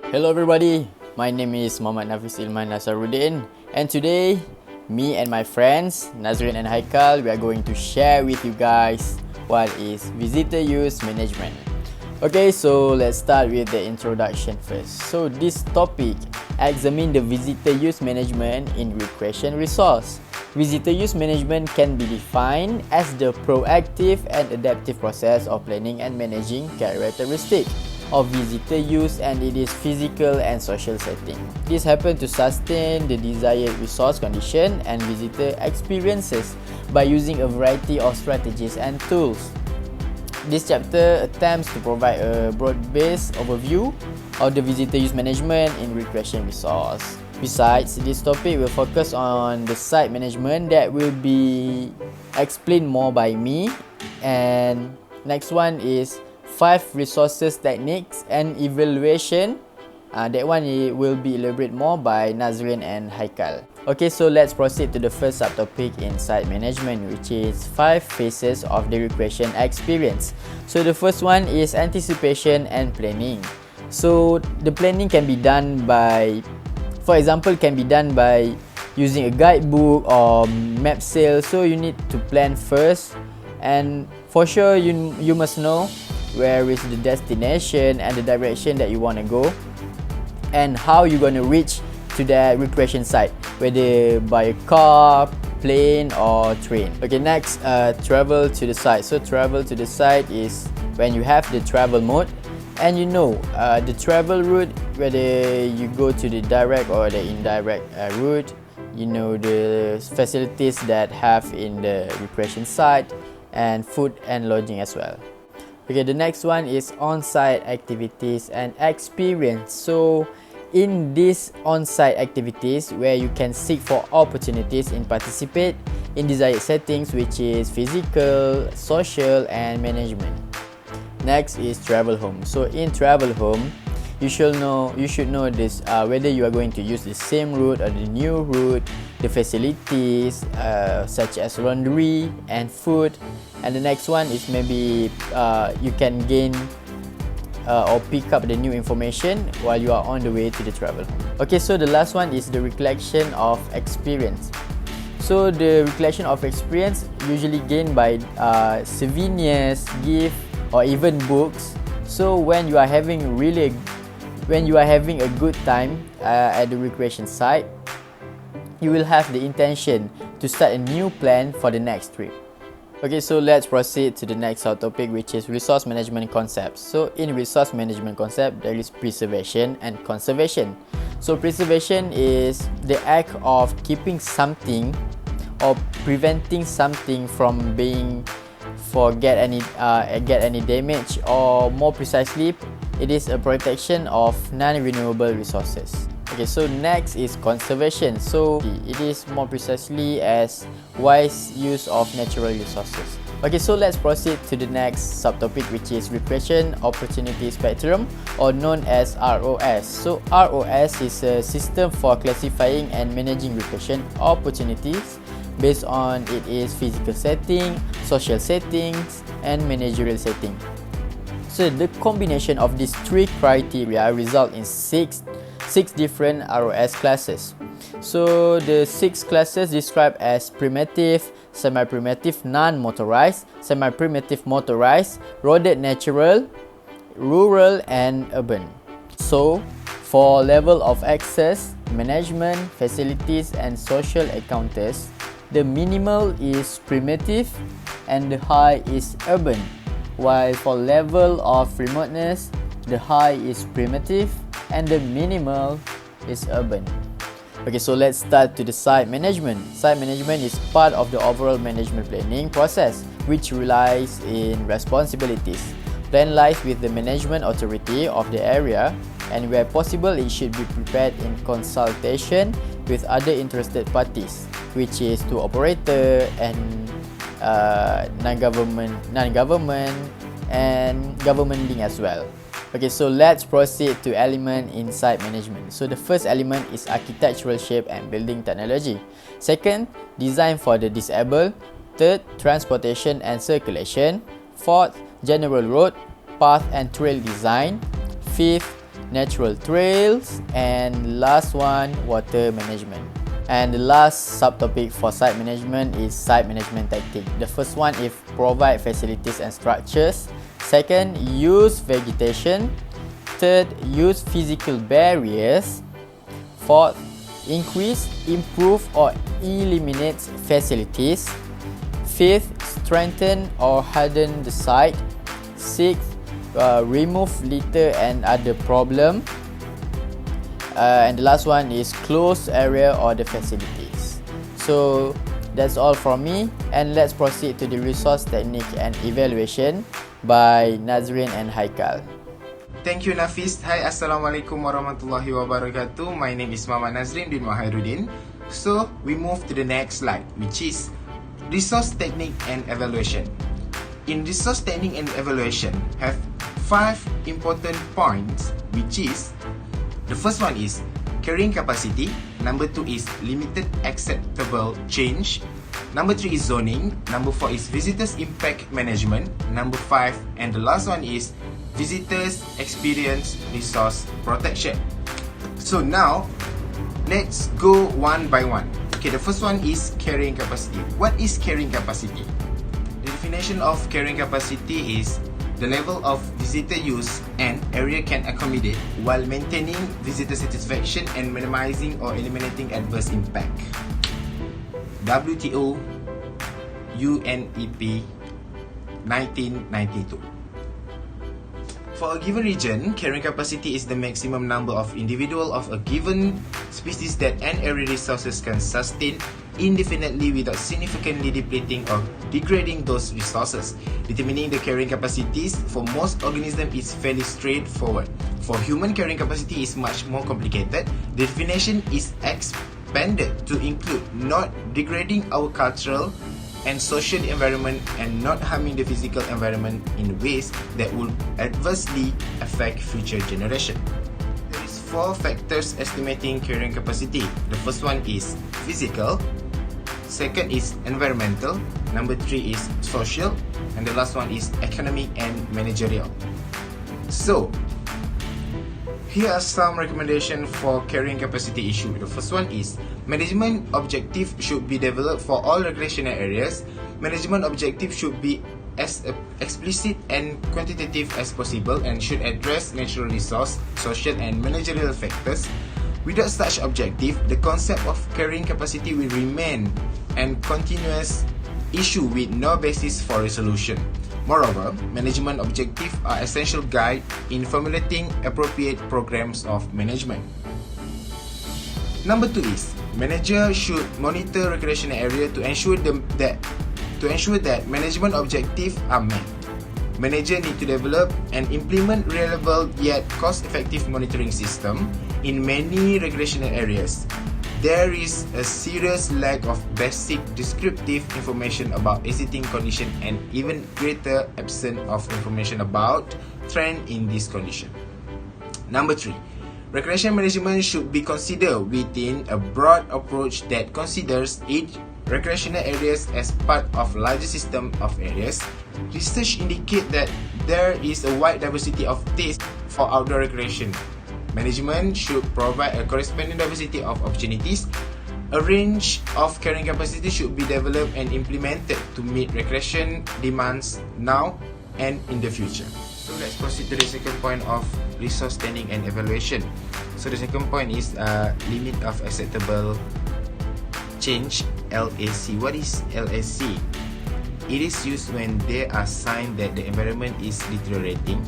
Hello everybody, my name is Muhammad Nafis Ilman Nasaruddin, and today, me and my friends Nazrin and Haikal, we are going to share with you guys what is visitor use management. Okay, so let's start with the introduction first. So this topic examines the visitor use management in recreation resource. Visitor use management can be defined as the proactive and adaptive process of planning and managing characteristics of visitor use, and it is physical and social setting. This happens to sustain the desired resource condition and visitor experiences by using a variety of strategies and tools. This chapter attempts to provide a broad-based overview of the visitor use management in recreation resource. Besides, this topic will focus on the site management that will be explained more by me, and next one is 5 resources techniques and evaluation. That one will be elaborated more by Nazrin and Haikal. Okay, so let's proceed to the first subtopic in site management, which is 5 phases of the recreation experience. So the first one is anticipation and planning. So the planning can be done by, for example, can be done by using a guidebook or map sale. So you need to plan first, and for sure you must know where is the destination and the direction that you want to go, and how you're going to reach to that recreation site, whether by a car, plane or train. Okay, next, travel to the site. So travel to the site is when you have the travel mode, and you know the travel route, whether you go to the direct or the indirect route. You know the facilities that have in the recreation site, and food and lodging as well. Okay, the next one is on-site activities and experience. So in these on-site activities, where you can seek for opportunities and participate in desired settings, which is physical, social and management. Next is travel home. So in travel home, you should know this, whether you are going to use the same route or the new route, the facilities such as laundry and food. And the next one is maybe you can gain or pick up the new information while you are on the way to the travel home. Okay, so the last one is the recollection of experience. So the recollection of experience usually gained by souvenirs, gifts or even books. So when you are having a good time at the recreation site, you will have the intention to start a new plan for the next trip. Okay, so let's proceed to the next subtopic, which is resource management concepts. So in resource management concept, there is preservation and conservation. So preservation is the act of keeping something or preventing something from being get any damage, or more precisely, it is a protection of non-renewable resources. Okay, so next is conservation. So it is more precisely as wise use of natural resources. Okay, so let's proceed to the next subtopic, which is recreation opportunity spectrum, or known as ROS. So ROS is a system for classifying and managing recreation opportunities based on its physical setting, social settings and managerial setting. So the combination of these 3 criteria result in 6 different ROS classes. So the 6 classes described as primitive, semi-primitive non-motorized, semi-primitive motorized, roaded natural, rural and urban. So for level of access, management, facilities and social encounters, the minimal is primitive and the high is urban, while for level of remoteness, the high is primitive and the minimal is urban. Okay, so let's start to the site management. Site management is part of the overall management planning process, which relies in responsibilities. Plan lies with the management authority of the area, and where possible, it should be prepared in consultation with other interested parties, which is to operator and non-government and government link as well. Okay, so let's proceed to element in site management. So the first element is architectural shape and building technology. Second, design for the disabled. Third, transportation and circulation. Fourth, general road, path and trail design. Fifth, natural trails, and last one, water management. And the last subtopic for site management is site management tactic. The first one is provide facilities and structures. Second, use vegetation. Third, use physical barriers. Fourth, increase, improve or eliminate facilities. Fifth, strengthen or harden the site. Sixth, remove litter and other problem. And the last one is close area or the facilities. So that's all from me, and let's proceed to the resource technique and evaluation by Nazrin and Haikal. Thank you Nafis. Hai, Assalamualaikum warahmatullahi wabarakatuh. My name is Muhammad Nazrin bin Mahiruddin. So we move to the next slide, which is resource technique and evaluation. In resource technique and evaluation have 5 important points, which is the first one is carrying capacity, number 2 is limited acceptable change, number 3 is zoning, number 4 is visitors impact management, number 5 and the last one is visitors experience resource protection. So now let's go one by one. Okay, the first one is carrying capacity. What is carrying capacity? The definition of carrying capacity is the level of visitor use an area can accommodate while maintaining visitor satisfaction and minimizing or eliminating adverse impact. WTO UNEP 1992. For a given region, carrying capacity is the maximum number of individuals of a given species that an area resources can sustain indefinitely without significantly depleting or degrading those resources. Determining the carrying capacities for most organisms is fairly straightforward. For human, carrying capacity is much more complicated. The definition is expanded to include not degrading our cultural and social environment and not harming the physical environment in ways that will adversely affect future generations. There is 4 factors estimating carrying capacity. The first one is physical, second is environmental, number 3 is social, and the last one is economic and managerial. So, here are some recommendations for carrying capacity issue. The first one is management objective should be developed for all recreational areas. Management objective should be as explicit and quantitative as possible and should address natural resource, social and managerial factors. Without such objective, the concept of carrying capacity will remain an continuous issue with no basis for resolution. Moreover, management objectives are essential guide in formulating appropriate programs of management. Number 2 is manager should monitor recreational area to ensure that management objectives are met. Manager need to develop and implement reliable yet cost-effective monitoring system in many recreational areas. There is a serious lack of basic descriptive information about existing condition and even greater absence of information about trend in this condition. Number 3, recreation management should be considered within a broad approach that considers each recreational areas as part of larger system of areas. Research indicate that there is a wide diversity of taste for outdoor recreation. Management should provide a corresponding diversity of opportunities. A range of carrying capacity should be developed and implemented to meet recreation demands now and in the future. So let's proceed to the second point of resource planning and evaluation. So the second point is limit of acceptable change, LAC. What is LAC? It is used when there are signs that the environment is deteriorating,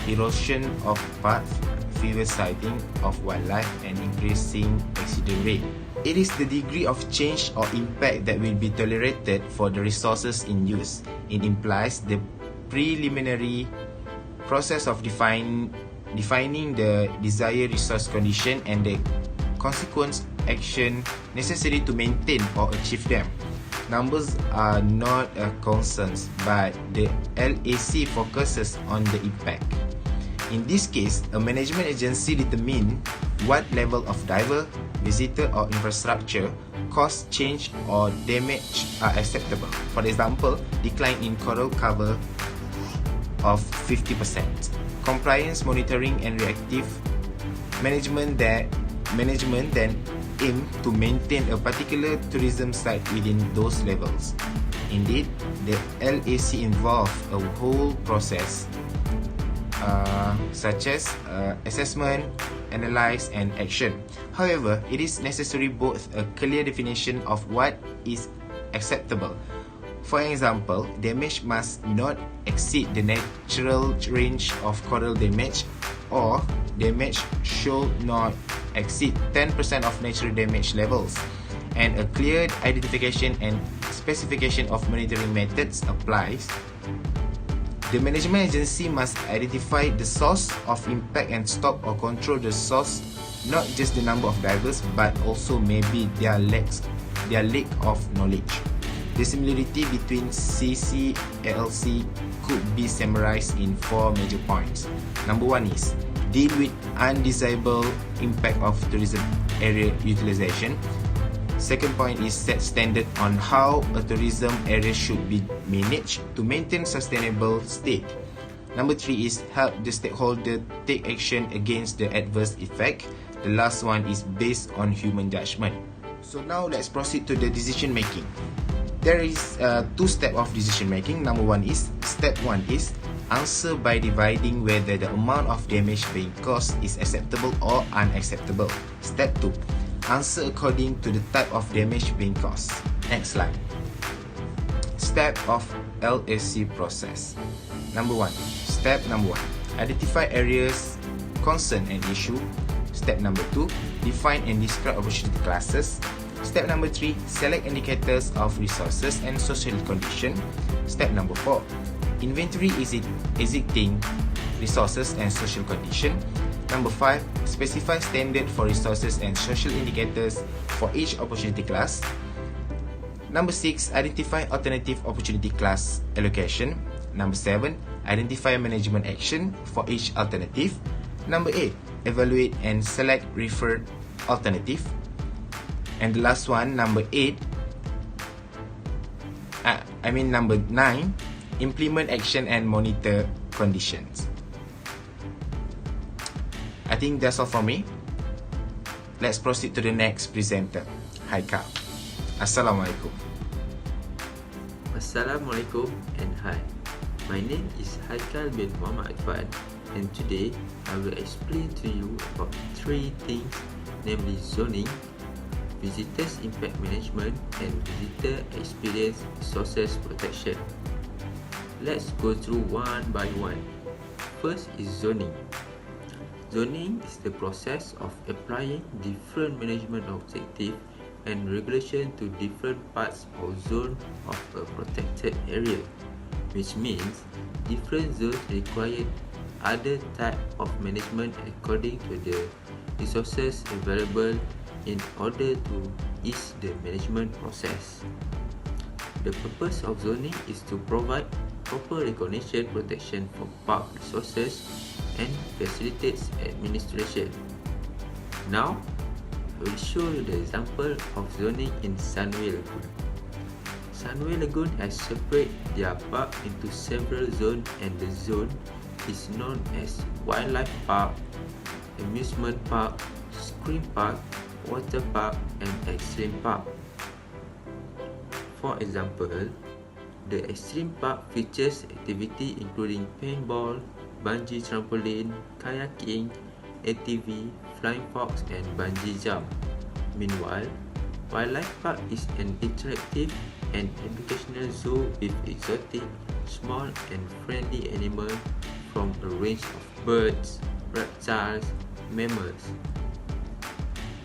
erosion of path, fewer sighting of wildlife and increasing accident rate. It is the degree of change or impact that will be tolerated for the resources in use. It implies the preliminary process of defining the desired resource condition and the consequent action necessary to maintain or achieve them. Numbers are not a concern, but the LAC focuses on the impact. In this case, a management agency determines what level of diver, visitor or infrastructure, cost change or damage are acceptable. For example, decline in coral cover of 50%, compliance monitoring and reactive management then aim to maintain a particular tourism site within those levels. Indeed, the LAC involves a whole process such as assessment, analyze and action. However, it is necessary both a clear definition of what is acceptable. For example, damage must not exceed the natural range of coral damage, or damage should not exceed 10% of natural damage levels, and a clear identification and specification of monitoring methods applies. The management agency must identify the source of impact and stop or control the source, not just the number of divers, but also maybe their lack of knowledge. The similarity between CC and LC could be summarized in 4 major points. Number 1 is deal with undesirable impact of tourism area utilization. Second point is set standard on how a tourism area should be managed to maintain sustainable state. Number 3 is help the stakeholder take action against the adverse effect. The last one is based on human judgment. So now let's proceed to the decision making. There is 2 steps of decision making. Step 1 is answer by dividing whether the amount of damage being caused is acceptable or unacceptable. Step 2, answer according to the type of damage being caused. Next slide. Step of LAC process. Step number 1, identify areas, concern and issue. Step number 2, define and describe opportunity classes. Step number 3, select indicators of resources and social condition. Step number 4, inventory existing resources and social condition. Number 5, specify standard for resources and social indicators for each opportunity class. Number 6, identify alternative opportunity class allocation. Number 7, identify management action for each alternative. Number 8, evaluate and select preferred alternative. And the last one, number 9, implement action and monitor conditions. I think that's all from me. Let's proceed to the next presenter, Haikal. Assalamualaikum. Assalamualaikum and hi. My name is Haikal bin Muhammad Advan, and today I will explain to you about 3 things, namely zoning, visitors impact management and visitor experience resources protection. Let's go through one by one. First is zoning. Zoning is the process of applying different management objectives and regulation to different parts or zones of a protected area, which means different zones require other type of management according to the resources available in order to ease the management process. The purpose of zoning is to provide proper recognition protection for park resources and facilitates administration. Now, I will show you the example of zoning in Sunway Lagoon. Sunway Lagoon has separated their park into several zones, and the zone is known as Wildlife Park, Amusement Park, Screen Park, Water Park and Extreme Park. For example, the Extreme Park features activity including paintball, bungee trampoline, kayaking, ATV, flying fox and bungee jump. Meanwhile, Wildlife Park is an interactive and educational zoo with exotic, small and friendly animals from a range of birds, reptiles, mammals.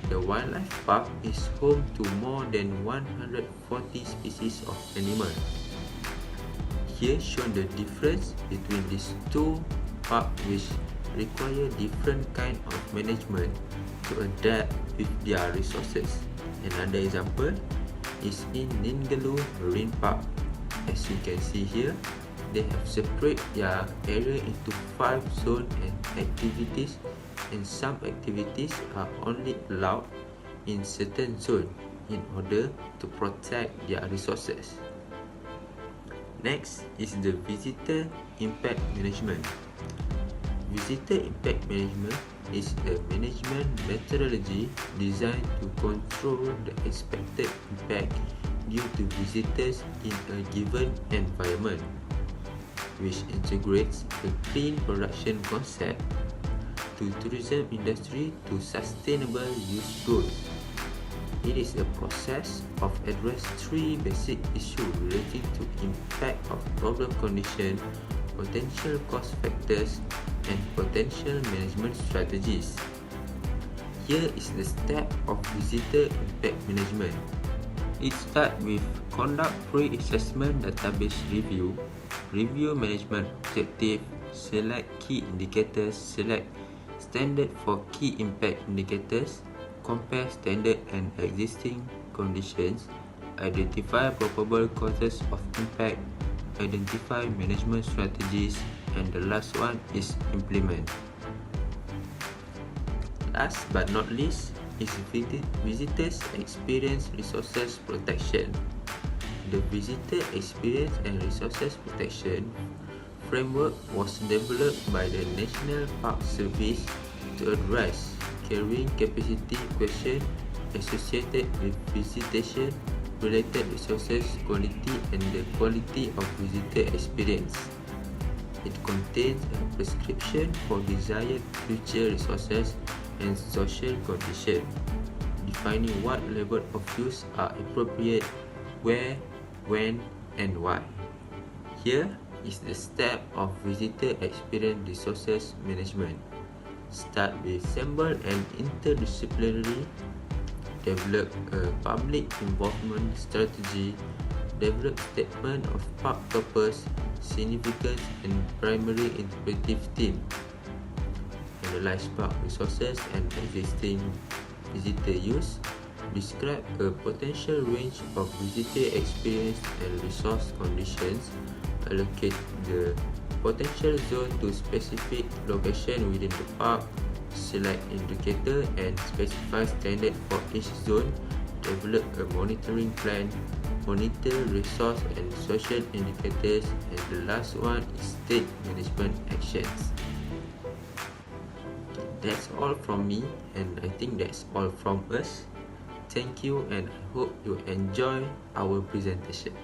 The Wildlife Park is home to more than 140 species of animals. Here shown the difference between these 2 parks, which require different kind of management to adapt with their resources. Another example is in Ningaloo Marine Park. As you can see here, they have separated their area into 5 zones and activities, and some activities are only allowed in certain zones in order to protect their resources. Next is the visitor impact management. Visitor impact management is a management methodology designed to control the expected impact due to visitors in a given environment, which integrates the clean production concept to tourism industry to sustainable use goals. It is a process of address three basic issues relating to impact of problem condition, potential cost factors, and potential management strategies. Here is the step of visitor impact management. It starts with conduct pre-assessment database review, review management objective, select key indicators, select standard for key impact indicators, compare standard and existing conditions, identify probable causes of impact, identify management strategies, and the last one is implement. Last but not least is visitors experience resources protection. The visitor experience and resources protection framework was developed by the National Park Service to address carrying capacity question associated with visitation, related resources quality, and the quality of visitor experience. It contains a prescription for desired future resources and social conditions, defining what level of use are appropriate, where, when, and why. Here is the step of visitor experience resources management. Start with assemble an interdisciplinary, develop a public involvement strategy, develop statement of park purpose, significance, and primary interpretive theme, analyze park resources and existing visitor use, describe a potential range of visitor experience and resource conditions, allocate the potential zone to specific location within the park, select indicator and specify standard for each zone, develop a monitoring plan, monitor resource and social indicators, and the last one is take management actions. That's all from me, and I think that's all from us. Thank you, and I hope you enjoy our presentation.